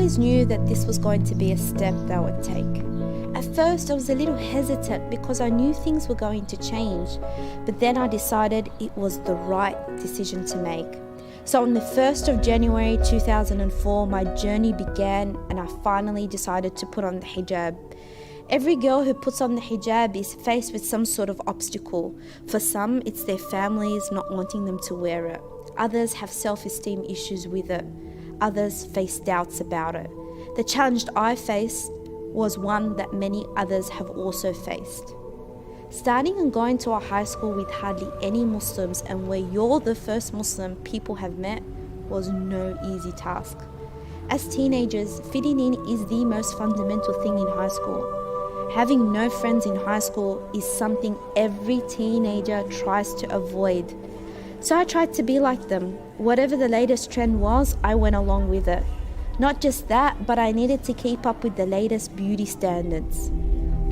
always knew that this was going to be a step that I would take. At first, I was a little hesitant because I knew things were going to change, but then I decided it was the right decision to make. So on the 1st of January 2004, my journey began and I finally decided to put on the hijab. Every girl who puts on the hijab is faced with some sort of obstacle. For some, it's their families not wanting them to wear it. Others have self-esteem issues with it. Others face doubts about it. The challenge I faced was one that many others have also faced. Starting and going to a high school with hardly any Muslims and where you're the first Muslim people have met was no easy task. As teenagers, fitting in is the most fundamental thing in high school. Having no friends in high school is something every teenager tries to avoid. So I tried to be like them. Whatever the latest trend was, I went along with it. Not just that, but I needed to keep up with the latest beauty standards.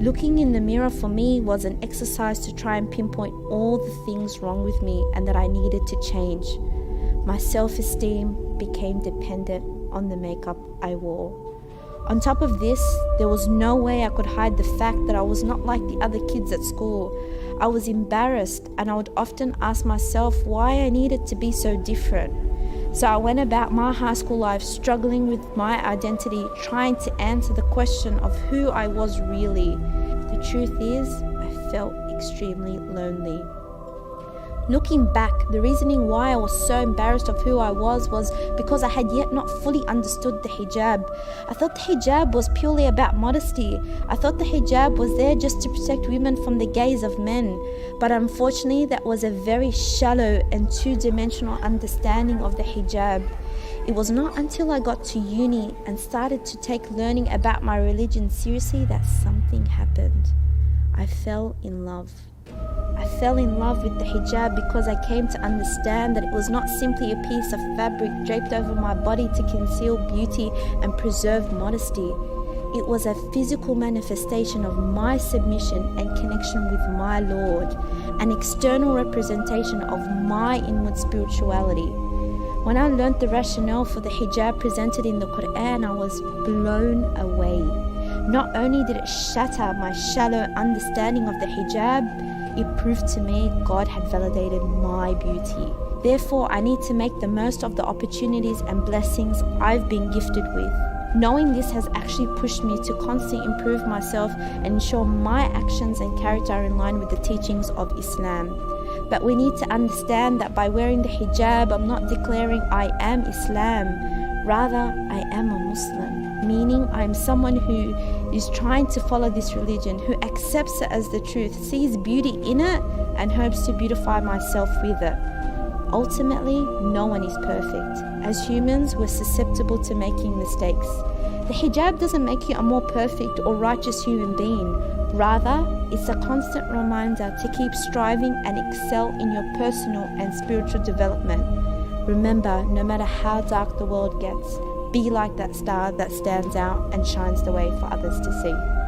Looking in the mirror for me was an exercise to try and pinpoint all the things wrong with me and that I needed to change. My self-esteem became dependent on the makeup I wore. On top of this, there was no way I could hide the fact that I was not like the other kids at school. I was embarrassed and I would often ask myself why I needed to be so different. So I went about my high school life struggling with my identity, trying to answer the question of who I was really. The truth is, I felt extremely lonely. Looking back, the reasoning why I was so embarrassed of who I was because I had yet not fully understood the hijab. I thought the hijab was purely about modesty. I thought the hijab was there just to protect women from the gaze of men. But unfortunately, that was a very shallow and two-dimensional understanding of the hijab. It was not until I got to uni and started to take learning about my religion seriously that something happened. I fell in love. I fell in love with the hijab because I came to understand that it was not simply a piece of fabric draped over my body to conceal beauty and preserve modesty. It was a physical manifestation of my submission and connection with my Lord, an external representation of my inward spirituality. When I learnt the rationale for the hijab presented in the Quran, I was blown away. Not only did it shatter my shallow understanding of the hijab, it proved to me God had validated my beauty. Therefore, I need to make the most of the opportunities and blessings I've been gifted with. Knowing this has actually pushed me to constantly improve myself and ensure my actions and character are in line with the teachings of Islam. But we need to understand that by wearing the hijab, I'm not declaring I am Islam. Rather, I am a Muslim, meaning I am someone who is trying to follow this religion, who accepts it as the truth, sees beauty in it, and hopes to beautify myself with it. Ultimately, no one is perfect. As humans, we're susceptible to making mistakes. The hijab doesn't make you a more perfect or righteous human being. Rather, it's a constant reminder to keep striving and excel in your personal and spiritual development. Remember, no matter how dark the world gets, be like that star that stands out and shines the way for others to see.